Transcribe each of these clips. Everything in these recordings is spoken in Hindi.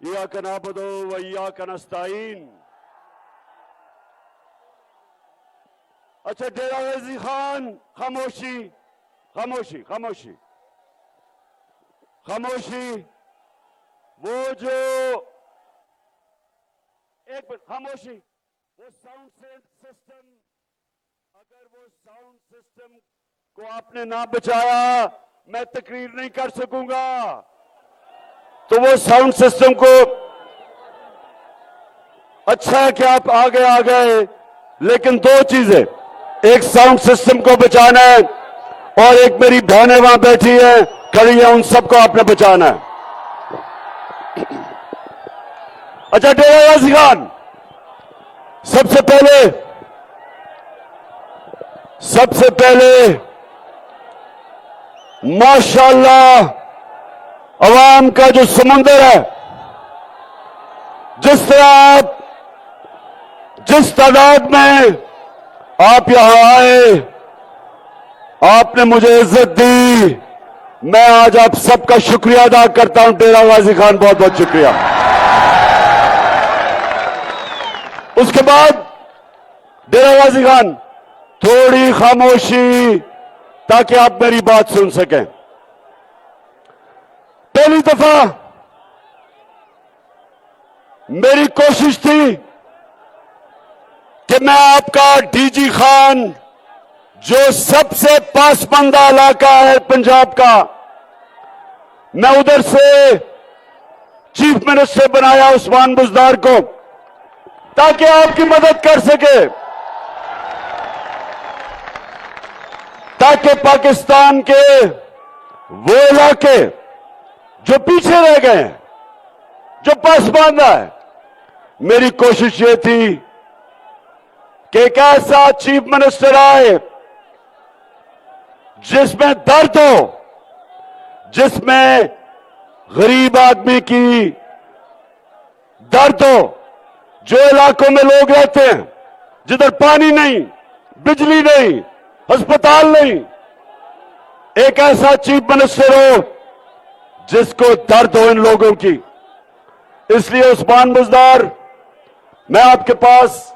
इय्याका नअबुदु व इय्याका नस्तईन। अच्छा डेरा गाजी खान, खामोशी खामोशी खामोशी खामोशी। वो जो एक मिनट खामोशी। वो साउंड सिस्टम, अगर वो साउंड सिस्टम को आपने ना बचाया मैं तकरीर नहीं कर सकूंगा। तो वो साउंड सिस्टम को, अच्छा है कि आप आगे आ गए, लेकिन दो चीजें, एक साउंड सिस्टम को बचाना है और एक मेरी बहनें वहां बैठी है, खड़ी है, उन सबको आपने बचाना है। अच्छा डेरा गाजी खान, सबसे पहले माशाअल्लाह अवाम का जो समुंदर है, जिस तरह आप, जिस तादाद में आप यहां आए, आपने मुझे इज्जत दी, मैं आज आप सबका शुक्रिया अदा करता हूं। डेरा गाजी खान बहुत बहुत शुक्रिया। उसके बाद डेरा गाजी खान थोड़ी खामोशी, ताकि आप मेरी बात सुन सकें। पहली दफा मेरी कोशिश थी कि मैं आपका डीजी खान, जो सबसे पासमानदा इलाका है पंजाब का, मैं उधर से चीफ मिनिस्टर बनाया उस्मान बुज़दार को, ताकि आपकी मदद कर सके, ताकि पाकिस्तान के वो इलाके जो पीछे रह गए हैं, जो पासमानदा है, मेरी कोशिश ये थी कि एक ऐसा चीफ मिनिस्टर आए जिसमें दर्द हो, जिसमें गरीब आदमी की दर्द हो, जो इलाकों में लोग रहते हैं जिधर पानी नहीं, बिजली नहीं, अस्पताल नहीं, एक ऐसा चीफ मिनिस्टर हो जिसको दर्द हो इन लोगों की। इसलिए उस्मान बुज़दार, मैं आपके पास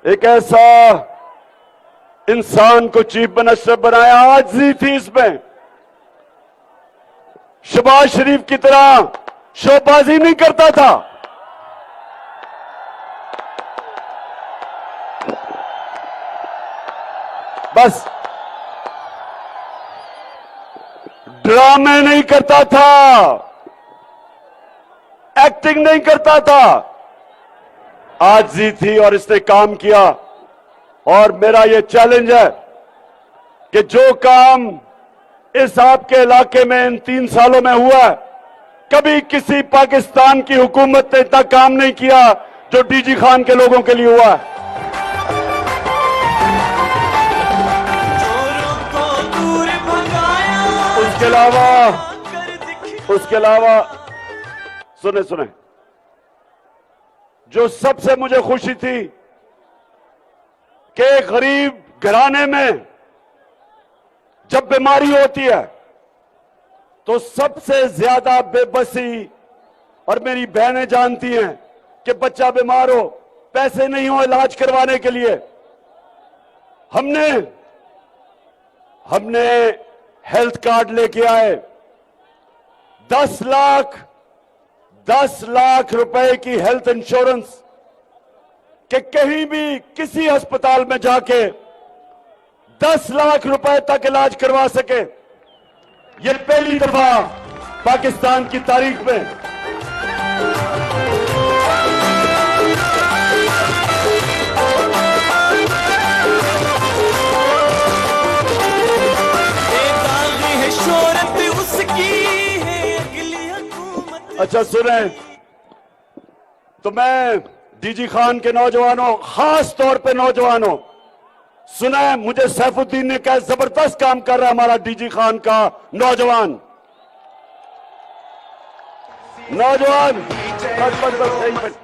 एक ऐसा इंसान को चीफ मिनिस्टर बनाया। आजिज़ी थी इसमें, शहबाज शरीफ की तरह शोबाजी नहीं करता था, बस ड्रामे नहीं करता था, एक्टिंग नहीं करता था, आजिज़ी थी और इसने काम किया। और मेरा ये चैलेंज है कि जो काम इस आपके इलाके में इन 3 सालों में हुआ है, कभी किसी पाकिस्तान की हुकूमत ने इतना काम नहीं किया जो डीजी खान के लोगों के लिए हुआ है। उसके अलावा सुने, जो सबसे मुझे खुशी थी कि गरीब घराने में जब बीमारी होती है तो सबसे ज्यादा बेबसी, और मेरी बहनें जानती हैं कि बच्चा बीमार हो, पैसे नहीं हो इलाज करवाने के लिए, हमने हेल्थ कार्ड लेके आए। 10 लाख रुपए की हेल्थ इंश्योरेंस, कि कहीं भी किसी अस्पताल में जाके 10 लाख रुपए तक इलाज करवा सके। ये पहली दफा पाकिस्तान की तारीख में। अच्छा सुने, तो मैं डीजी खान के नौजवानों, खास तौर पे नौजवानों, सुना है मुझे सैफुद्दीन ने कहा जबरदस्त काम कर रहा है हमारा डीजी खान का नौजवान। बस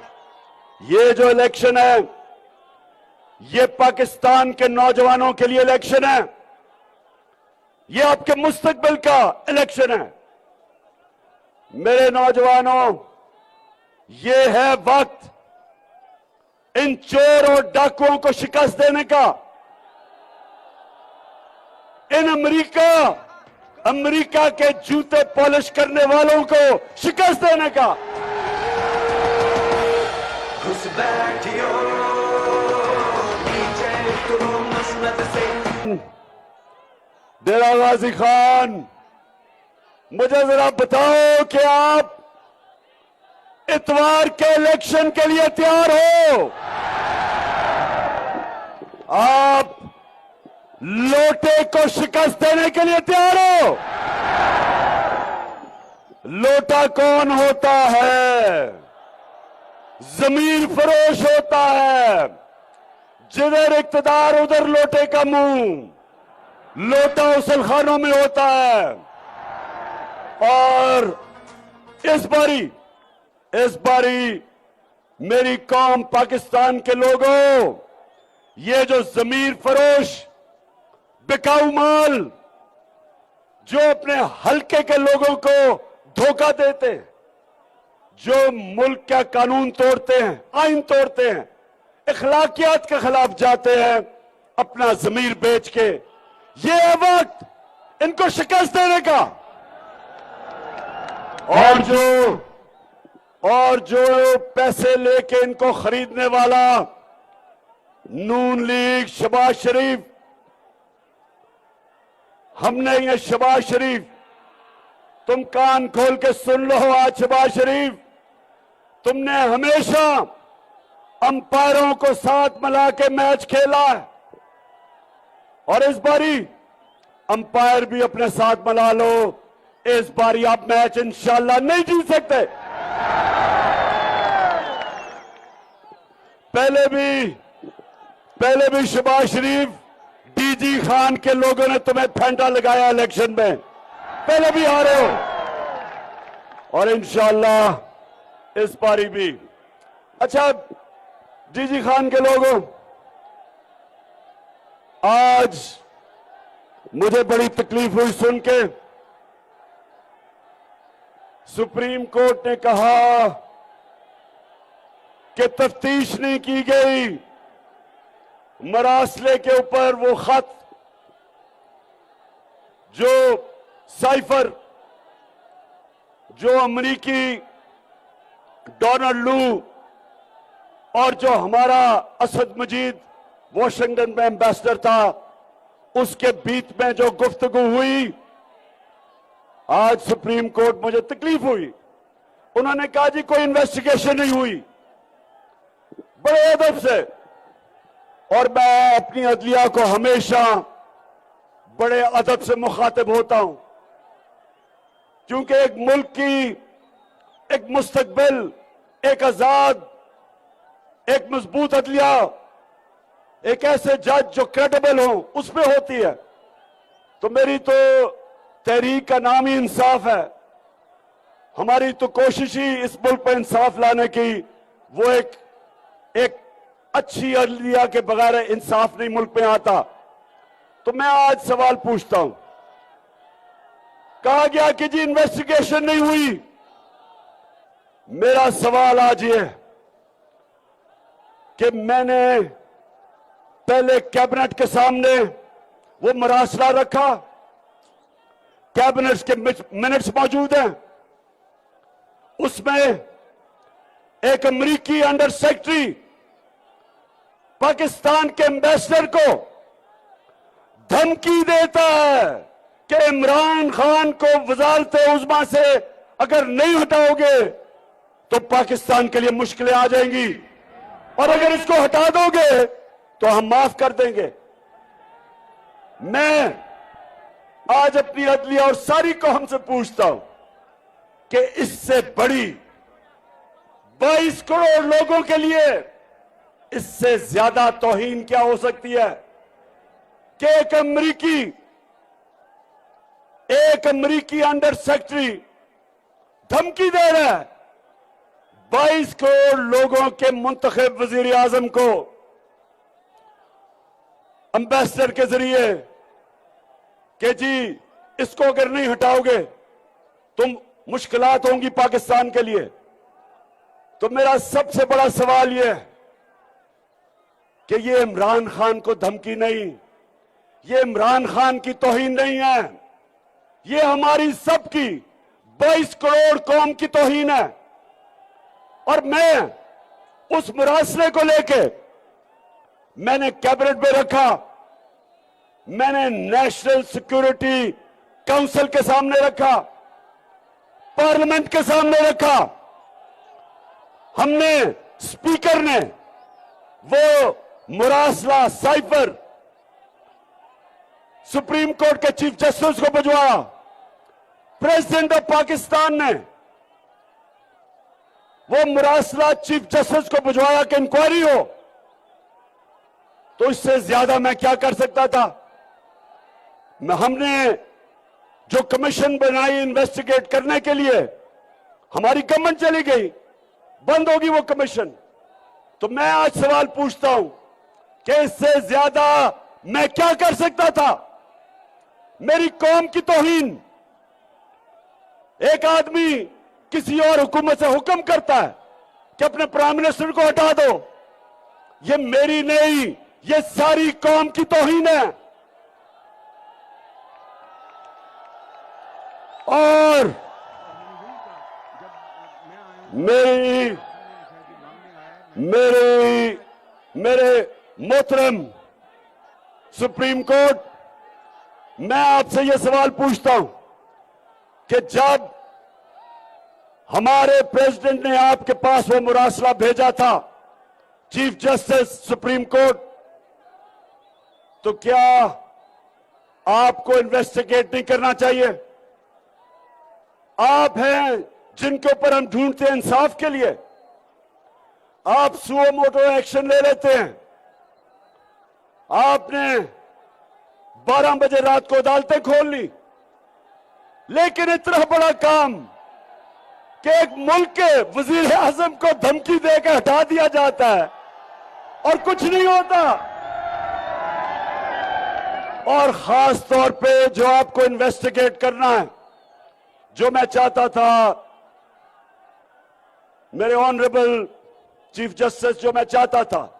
ये जो इलेक्शन है, ये पाकिस्तान के नौजवानों के लिए इलेक्शन है। ये आपके मुस्तकबिल का इलेक्शन है। मेरे नौजवानों, ये है वक्त इन चोर और डाकुओं को शिकस्त देने का, इन अमेरिका के जूते पॉलिश करने वालों को शिकस्त देने का। डेरा गाजी खान, मुझे जरा बताओ कि आप इतवार के इलेक्शन के लिए तैयार हो? आप लोटे को शिकस्त देने के लिए तैयार हो? लोटा कौन होता है? जमीर फरोश होता है। जिधर इक्तदार उधर लोटे का मुंह। लोटा उसलखानों में होता है। और इस बारी मेरी कौम पाकिस्तान के लोगों, ये जो जमीर फरोश बिकाऊ माल जो अपने हल्के के लोगों को धोखा देते हैं, जो मुल्क का कानून तोड़ते हैं, आइन तोड़ते हैं, अखलाकियात के खिलाफ जाते हैं अपना जमीर बेच के, ये है वक्त इनको शिकस्त देने का। और जो पैसे लेके इनको खरीदने वाला नून लीग, शहबाज शरीफ, हमने ये शहबाज शरीफ, तुम कान खोल के सुन लो। आज शहबाज शरीफ, तुमने हमेशा अंपायरों को साथ मिला के मैच खेला है, और इस बारी अंपायर भी अपने साथ मिला लो। इस बारी आप मैच इंशाल्लाह नहीं जीत सकते। पहले भी शहबाज शरीफ, डीजी खान के लोगों ने तुम्हें फेंटा लगाया इलेक्शन में, पहले भी हारे हो, और इंशाल्लाह इस बारी भी। अच्छा डीजी खान के लोगों, आज मुझे बड़ी तकलीफ हुई सुन के, सुप्रीम कोर्ट ने कहा कि तफ्तीश नहीं की गई मरासले के ऊपर। वो खत जो साइफर, जो अमरीकी डोनाल्ड लू और जो हमारा असद मजीद वॉशिंगटन में एम्बेसडर था, उसके बीच में जो गुफ्तगू हुई, आज सुप्रीम कोर्ट, मुझे तकलीफ हुई, उन्होंने कहा जी कोई इन्वेस्टिगेशन नहीं हुई, बड़े अदब से। और मैं अपनी अदलिया को हमेशा बड़े अदब से मुखातिब होता हूं, क्योंकि एक मुल्क की एक मुस्तकबिल, एक आजाद, एक मजबूत अदलिया, एक ऐसे जज जो क्रेडिबल हो, उसमें होती है। तो मेरी तो तहरीक का नाम ही इंसाफ है। हमारी तो कोशिश ही इस मुल्क पर इंसाफ लाने की, वो एक अच्छी अदलिया के बगैर इंसाफ नहीं मुल्क में आता। तो मैं आज सवाल पूछता हूं, कहा गया कि जी इन्वेस्टिगेशन नहीं हुई। मेरा सवाल आज ये है कि मैंने पहले कैबिनेट के सामने वो मरासला रखा, कैबिनेट के मिनट्स मौजूद हैं, उसमें एक अमेरिकी अंडर सेक्रेटरी पाकिस्तान के एम्बेसडर को धमकी देता है कि इमरान खान को वजारत उज़्मा से अगर नहीं हटाओगे तो पाकिस्तान के लिए मुश्किलें आ जाएंगी, और अगर इसको हटा दोगे तो हम माफ कर देंगे। मैं आज अपनी अदलिया और सारी कौम से पूछता हूं कि इससे बड़ी 22 करोड़ लोगों के लिए इससे ज्यादा तौहीन क्या हो सकती है कि एक अमेरिकी अंडर सेक्रेटरी धमकी दे रहा है 22 करोड़ लोगों के मुंतखब वजीर आजम को, एम्बेसडर के जरिए कि जी इसको अगर नहीं हटाओगे तो मुश्किलात होंगी पाकिस्तान के लिए। तो मेरा सबसे बड़ा सवाल यह है कि ये इमरान खान को धमकी नहीं, ये इमरान खान की तौहीन नहीं है, ये हमारी सबकी 22 करोड़ कौम की तौहीन है। और मैं उस मुरासले को लेके मैंने कैबिनेट में रखा, मैंने नेशनल सिक्योरिटी काउंसिल के सामने रखा, पार्लियामेंट के सामने रखा। हमने स्पीकर ने वो मुरासला साइफर सुप्रीम कोर्ट के चीफ जस्टिस को भिजवाया, प्रेसिडेंट ऑफ पाकिस्तान ने वो मुरासला चीफ जस्टिस को भिजवाया कि इंक्वायरी हो। तो इससे ज्यादा मैं क्या कर सकता था? हमने जो कमीशन बनाई इन्वेस्टिगेट करने के लिए, हमारी गवर्नमेंट चली गई, बंद होगी वो कमीशन। तो मैं आज सवाल पूछता हूं कि इससे ज्यादा मैं क्या कर सकता था? मेरी कौम की तौहीन। एक आदमी किसी और हुकूमत से हुक्म करता है कि अपने प्राइम मिनिस्टर को हटा दो, ये मेरी नहीं, ये सारी कौम की तौहीन है। और मेरे मोहतरम सुप्रीम कोर्ट, मैं आपसे यह सवाल पूछता हूं कि जब हमारे प्रेसिडेंट ने आपके पास वो मुरासला भेजा था चीफ जस्टिस सुप्रीम कोर्ट, तो क्या आपको इन्वेस्टिगेट नहीं करना चाहिए? आप हैं जिनके ऊपर हम ढूंढते हैं इंसाफ के लिए, आप सुओ मोटो एक्शन ले लेते हैं। आपने 12 बजे रात को अदालतें खोल ली, लेकिन इतना बड़ा काम कि एक मुल्क के वजीर आजम को धमकी देकर हटा दिया जाता है और कुछ नहीं होता। और खास तौर पे जो आपको इन्वेस्टिगेट करना है, जो मैं चाहता था मेरे ऑनरेबल चीफ जस्टिस, जो मैं चाहता था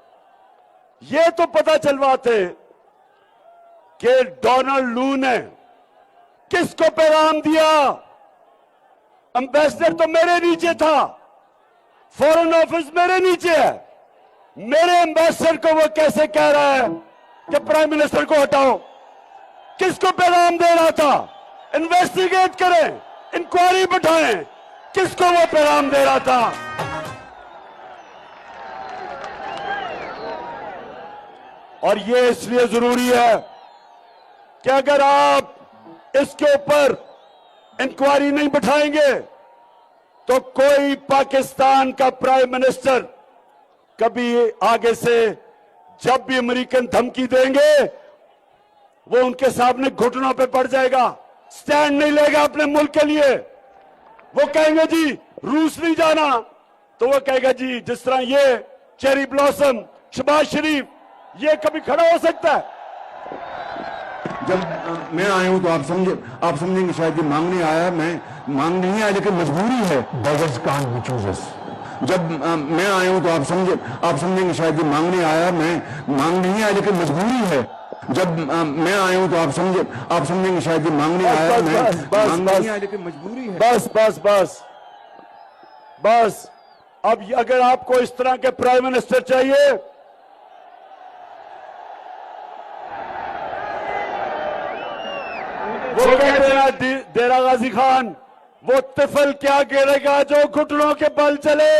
ये तो पता चलवाते कि डोनाल्ड लू ने किसको पैगाम दिया। एम्बेसडर तो मेरे नीचे था, फॉरेन ऑफिस मेरे नीचे है, मेरे एम्बेसडर को वो कैसे कह रहा है कि प्राइम मिनिस्टर को हटाओ? किसको पैगाम दे रहा था? इन्वेस्टिगेट करें, इंक्वायरी बैठाएं, किसको वो पैगाम दे रहा था? और ये इसलिए जरूरी है कि अगर आप इसके ऊपर इंक्वायरी नहीं बैठाएंगे तो कोई पाकिस्तान का प्राइम मिनिस्टर कभी आगे से जब भी अमेरिकन धमकी देंगे वो उनके सामने घुटनों पे पड़ जाएगा, स्टैंड नहीं लेगा अपने मुल्क के लिए। वो कहेंगे जी रूस नहीं जाना, तो वो कहेगा जी जिस तरह ये चेरी ब्लॉसम शहबाज शरीफ, ये कभी खड़ा हो सकता है? जब मैं आया हूं तो आप समझेंगे शायद ये मांगने आया, मैं मांग नहीं आया लेकिन मजबूरी है। Beggars can't be choosers. जब मैं आया हूं तो आप समझेंगे शायद ये मांगने आया, मैं मांग नहीं आया लेकिन मजबूरी है। जब मैं आया हूं तो आप समझेंगे शायद ये मांगने आया, मैं मांग नहीं आया लेकिन मजबूरी है। बस बस बस बस। अब अगर आपको इस तरह के प्राइम मिनिस्टर चाहिए, वो कहते हैं डेरा गाजी खान, वो तिफल क्या गिरेगा जो घुटनों के बल चले।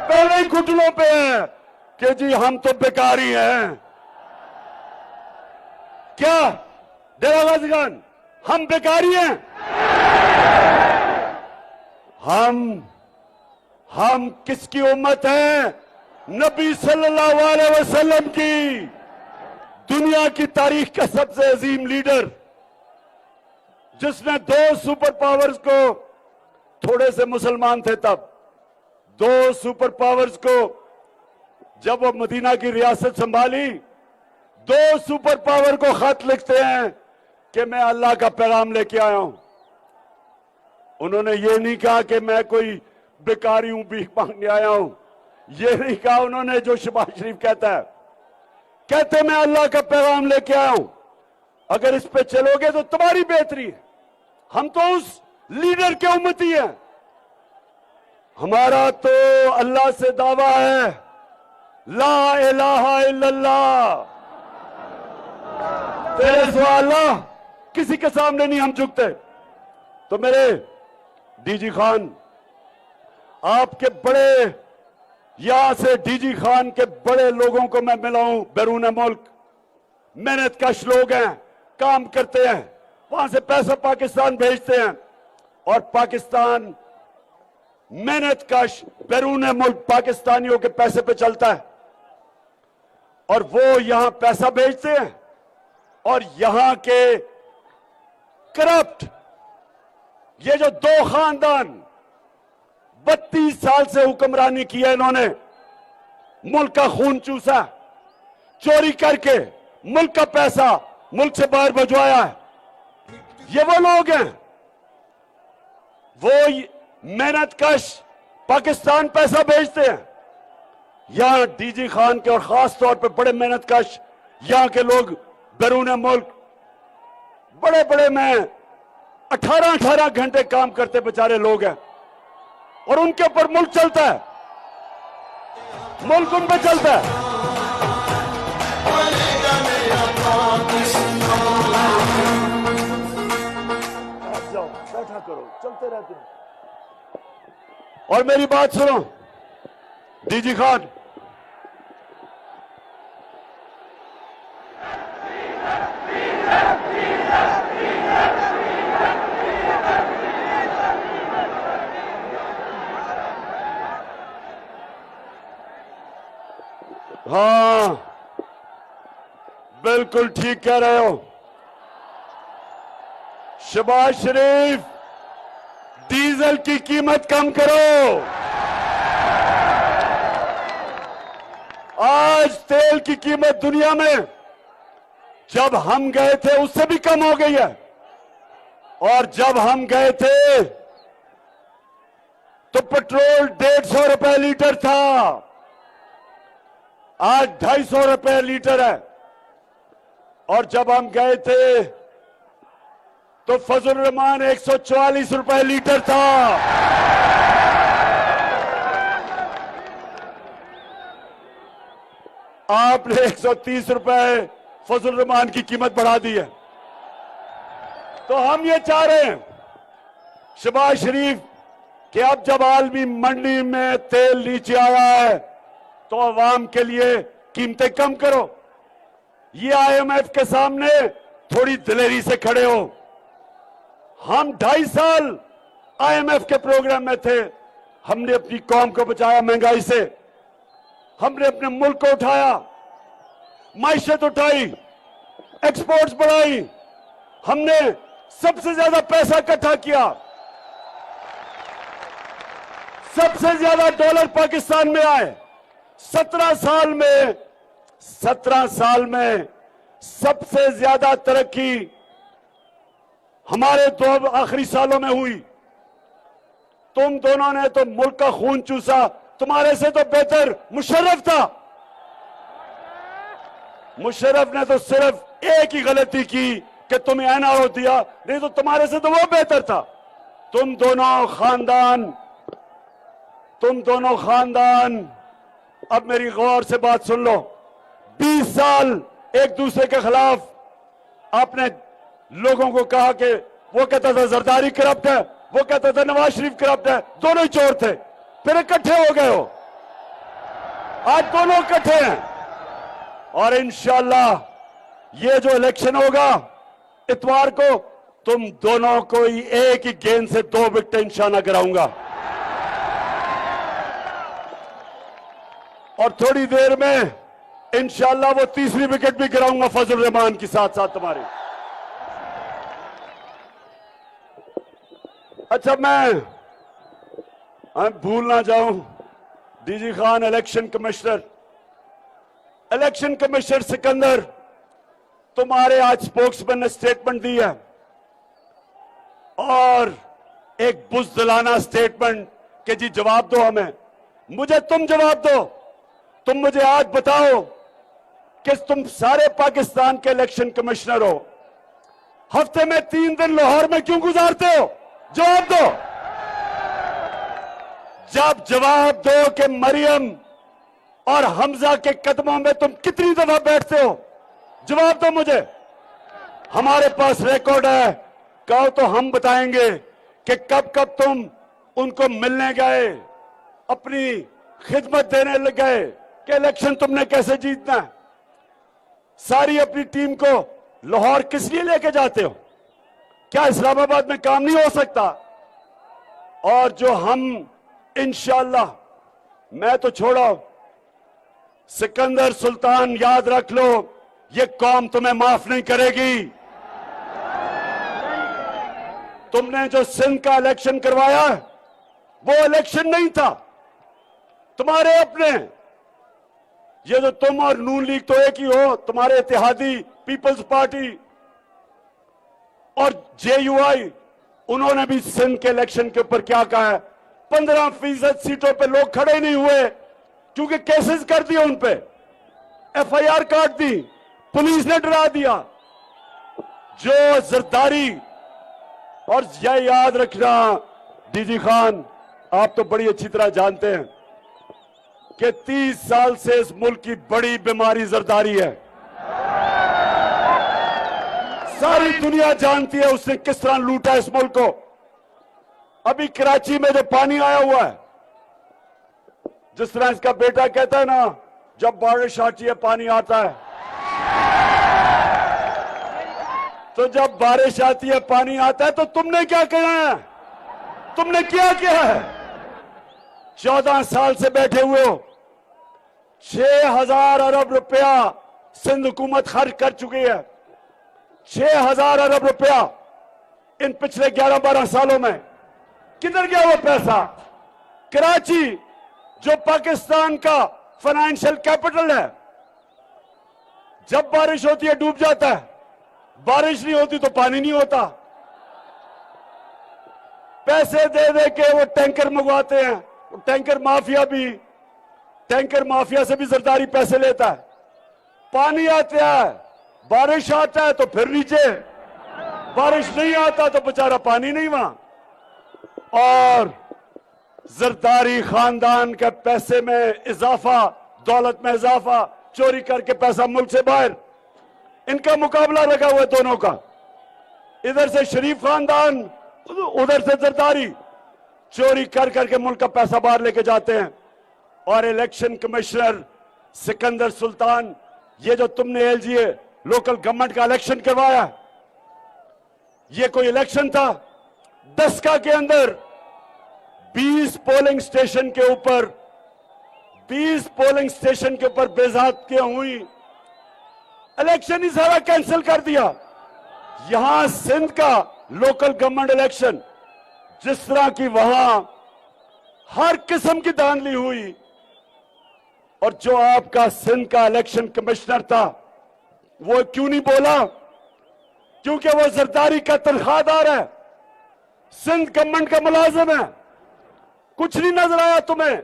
पहले ही घुटनों पे है कि जी हम तो बेकारी हैं। क्या डेरा गाजी खान हम बेकारी हैं? हम किसकी उम्मत हैं? नबी सल्लल्लाहु अलैहि वसल्लम की, दुनिया की तारीख का सबसे अजीम लीडर, जिसने 2 सुपर पावर्स को, थोड़े से मुसलमान थे तब, 2 सुपर पावर्स को जब वो मदीना की रियासत संभाली, दो सुपर पावर को खत लिखते हैं कि मैं अल्लाह का पैगाम लेके आया हूं। उन्होंने ये नहीं कहा कि मैं कोई बेकारी हूं, भीख मांगने आया हूं। ये नहीं कहा उन्होंने जो शहबाज शरीफ कहता है। कहते मैं अल्लाह का पैगाम लेके आया हूं। अगर इस पे चलोगे तो तुम्हारी बेहतरी है। हम तो उस लीडर के उम्मती हैं। हमारा तो अल्लाह से दावा है, ला इलाहा इल्लल्लाह, तेरे सिवा अल्लाह किसी के सामने नहीं हम झुकते। तो मेरे डीजी खान, आपके बड़े, यहां से डीजी खान के बड़े लोगों को मैं मिला हूं बैरून मुल्क। मेहनत कश लोग हैं, काम करते हैं, वहां से पैसा पाकिस्तान भेजते हैं और पाकिस्तान मेहनत कश बैरून मुल्क पाकिस्तानियों के पैसे पे चलता है और वो यहां पैसा भेजते हैं और यहां के करप्ट, ये जो दो खानदान 32 साल से हुक्मरानी की है, इन्होंने मुल्क का खून चूसा, चोरी करके मुल्क का पैसा मुल्क से बाहर भिजवाया है। ये वो लोग हैं, वो मेहनत कश पाकिस्तान पैसा भेजते हैं। यहां डीजी खान के और खास तौर पे बड़े मेहनत कश यहां के लोग बैरून मुल्क बड़े बड़े में 18-18 घंटे काम करते बेचारे लोग हैं और उनके ऊपर मुल्क चलता है, मुल्क उन पे चलता है। आप जाओ, बैठा करो, चलते रहते हैं। और मेरी बात सुनो डीजी खान, हाँ बिल्कुल ठीक कह रहे हो शहबाज शरीफ, डीजल की कीमत कम करो। आज तेल की कीमत दुनिया में जब हम गए थे उससे भी कम हो गई है और जब हम गए थे तो पेट्रोल 150 रुपए लीटर था, आज 250 रुपए लीटर है। और जब हम गए थे तो फजल रहमान 144 रुपए लीटर था। आपने 130 रुपए फजल रहमान की कीमत बढ़ा दी है। तो हम ये चाह रहे हैं शहबाज शरीफ कि अब जब आलमी मंडी में तेल नीचे आया है तो अवाम के लिए कीमतें कम करो। ये आईएमएफ के सामने थोड़ी दिलेरी से खड़े हो। हम 2.5 साल आईएमएफ के प्रोग्राम में थे, हमने अपनी कौम को बचाया महंगाई से, हमने अपने मुल्क को उठाया, माइशत उठाई, एक्सपोर्ट्स बढ़ाई, हमने सबसे ज्यादा पैसा इकट्ठा किया, सबसे ज्यादा डॉलर पाकिस्तान में आए। 17 साल में सबसे ज्यादा तरक्की हमारे 2 आखिरी सालों में हुई। तुम दोनों ने तो मुल्क का खून चूसा, तुम्हारे से तो बेहतर मुशर्रफ था। मुशर्रफ ने तो सिर्फ एक ही गलती की कि तुम्हें एनआरओ दिया, नहीं तो तुम्हारे से तो वो बेहतर था। तुम दोनों खानदान अब मेरी गौर से बात सुन लो। 20 साल एक दूसरे के खिलाफ आपने लोगों को कहा कि वो कहता था जरदारी करप्ट है, वो कहता था नवाज शरीफ करप्ट है, दोनों ही चोर थे। फिर इकट्ठे हो गए हो, आज दोनों इकट्ठे हैं और इंशाअल्लाह ये जो इलेक्शन होगा इतवार को, तुम दोनों को ही एक ही गेंद से 2 विकेट निशाना कराऊंगा और थोड़ी देर में इंशाअल्लाह वो 3री विकेट भी गिराऊंगा फजल रहमान के साथ साथ तुम्हारे। अच्छा, मैं भूल ना जाऊं, DG Khan election commissioner Sikandar तुम्हारे आज स्पोक्समैन ने स्टेटमेंट दी है और एक बुज़दिलाना स्टेटमेंट कि जी जवाब दो हमें। मुझे तुम जवाब दो। तुम मुझे आज बताओ कि तुम सारे पाकिस्तान के इलेक्शन कमिश्नर हो, हफ्ते में 3 दिन लाहौर में क्यों गुजारते हो? जवाब दो। जब जवाब दो कि मरियम और हमजा के कदमों में तुम कितनी दफा बैठते हो? जवाब दो मुझे। हमारे पास रिकॉर्ड है, कहो तो हम बताएंगे कि कब कब तुम उनको मिलने गए, अपनी खिदमत देने लग गए कि इलेक्शन तुमने कैसे जीतना है। सारी अपनी टीम को लाहौर किस लिए लेके जाते हो? क्या इस्लामाबाद में काम नहीं हो सकता? और जो हम इंशाअल्लाह, मैं तो छोड़ो, सिकंदर सुल्तान याद रख लो, ये कौम तुम्हें माफ नहीं करेगी। तुमने जो सिंध का इलेक्शन करवाया वो इलेक्शन नहीं था, तुम्हारे अपने। ये जो तुम और नून लीग तो एक ही हो, तुम्हारे इत्तेहादी पीपल्स पार्टी और जेयूआई, उन्होंने भी सिंध के इलेक्शन के ऊपर क्या कहा है? 15% सीटों पे लोग खड़े नहीं हुए क्योंकि केसेस कर दिए, उन पे एफआईआर काट दी, पुलिस ने डरा दिया। जो जरदारी, और यह याद रखना डीजी खान, आप तो बड़ी अच्छी तरह जानते हैं कि 30 साल से इस मुल्क की बड़ी बीमारी जरदारी है। सारी दुनिया जानती है उसने किस तरह लूटा इस मुल्क को। अभी कराची में जो पानी आया हुआ है, जिस तरह इसका बेटा कहता है ना, जब बारिश आती है पानी आता है, तो जब बारिश आती है पानी आता है, तो तुमने क्या किया है? तुमने क्या किया है? 14 साल से बैठे हुए हो। 6000 अरब रुपया सिंध हुकूमत खर्च कर चुकी है। 6000 अरब रुपया इन पिछले 11-12 सालों में किधर गया वो पैसा? कराची जो पाकिस्तान का फाइनेंशियल कैपिटल है, जब बारिश होती है डूब जाता है, बारिश नहीं होती तो पानी नहीं होता। पैसे दे दे के वो टैंकर मंगवाते हैं। वो टैंकर माफिया से भी जरदारी पैसे लेता है। पानी आता है, बारिश आता है तो फिर नीचे, बारिश नहीं आता तो बेचारा पानी नहीं वहां। और जरदारी खानदान के पैसे में इजाफा, दौलत में इजाफा, चोरी करके पैसा मुल्क से बाहर, इनका मुकाबला लगा हुआ है दोनों का। इधर से शरीफ खानदान, उधर से जरदारी, चोरी कर करके मुल्क का पैसा बाहर लेके जाते हैं। और इलेक्शन कमिश्नर सिकंदर सुल्तान, ये जो तुमने एलजीए लोकल गवर्नमेंट का इलेक्शन करवाया, ये कोई इलेक्शन था? 10 के अंदर 20 पोलिंग स्टेशन के ऊपर बेजातियां हुई, इलेक्शन ही सारा कैंसिल कर दिया। यहां सिंध का लोकल गवर्नमेंट इलेक्शन, जिस तरह की वहां हर किस्म की धांधली हुई, और जो आपका सिंध का इलेक्शन कमिश्नर था वो क्यों नहीं बोला? क्योंकि वो जरदारी का तनख्वाहदार है, सिंध गवर्नमेंट का मुलाजिम है। कुछ नहीं नजर आया तुम्हें?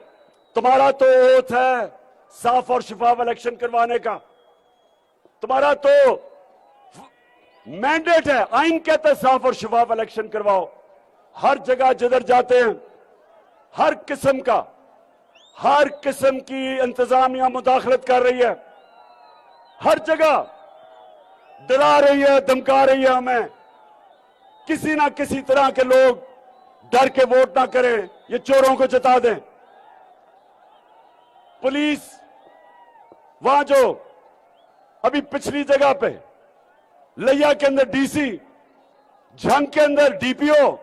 तुम्हारा तो ओथ है साफ और शफाफ इलेक्शन करवाने का, तुम्हारा तो मैंडेट है, आइन कहता है साफ और शफाफ इलेक्शन करवाओ। हर जगह जिधर जाते हैं हर किस्म की इंतजामिया मुदाखलत कर रही है, हर जगह डरा रही है, धमका रही है हमें। किसी ना किसी तरह के लोग डर के वोट ना करें, ये चोरों को जता दें। पुलिस वहां जो अभी पिछली जगह पे लिया के अंदर डीसी, झंग के अंदर डीपीओ,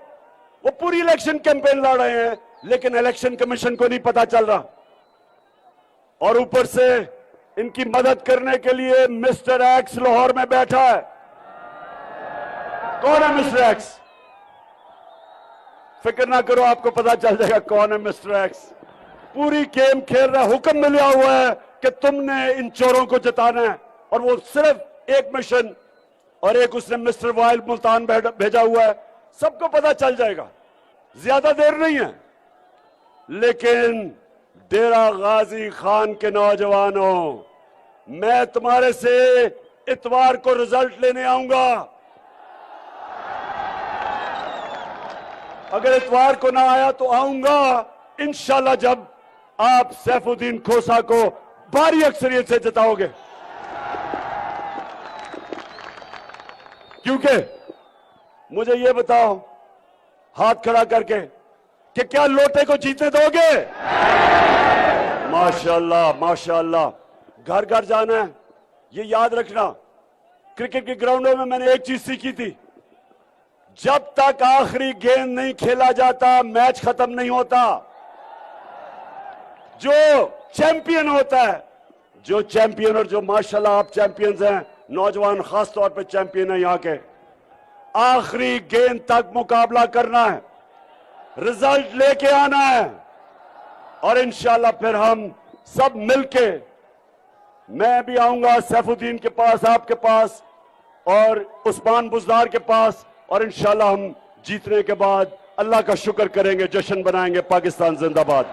वो पूरी इलेक्शन कैंपेन लड़ रहे हैं, लेकिन इलेक्शन कमीशन को नहीं पता चल रहा। और ऊपर से इनकी मदद करने के लिए मिस्टर एक्स लाहौर में बैठा है। कौन है मिस्टर एक्स? फिक्र ना करो, आपको पता चल जाएगा कौन है मिस्टर एक्स। पूरी गेम खेल रहा है, हुक्म मिला हुआ है कि तुमने इन चोरों को जताना है, और वो सिर्फ एक मिशन और एक उसने मिस्टर वाइल्ड मुल्तान भेजा हुआ है। सबको पता चल जाएगा, ज्यादा देर नहीं है। लेकिन डेरा गाजी खान के नौजवानों, मैं तुम्हारे से इतवार को रिजल्ट लेने आऊंगा। अगर इतवार को ना आया तो आऊंगा इंशाल्लाह, जब आप सैफुद्दीन खोसा को भारी अक्सरियत से जिताओगे। क्योंकि मुझे ये बताओ हाथ खड़ा करके कि क्या लोटे को जीतने दोगे? माशाल्लाह माशाल्लाह। घर घर जाना है, ये याद रखना। क्रिकेट के ग्राउंडों में मैंने एक चीज सीखी थी, जब तक आखिरी गेंद नहीं खेला जाता मैच खत्म नहीं होता। जो चैंपियन होता है, जो चैंपियन, और जो माशाल्लाह आप चैंपियंस हैं, नौजवान खास तौर पे चैंपियन है यहाँ के, आखिरी गेंद तक मुकाबला करना है, रिजल्ट लेके आना है, और इंशाल्लाह फिर हम सब मिलके, मैं भी आऊंगा सैफुद्दीन के पास, आपके पास और उस्मान बुजदार के पास, और इंशाल्लाह हम जीतने के बाद अल्लाह का शुक्र करेंगे, जश्न बनाएंगे। पाकिस्तान जिंदाबाद।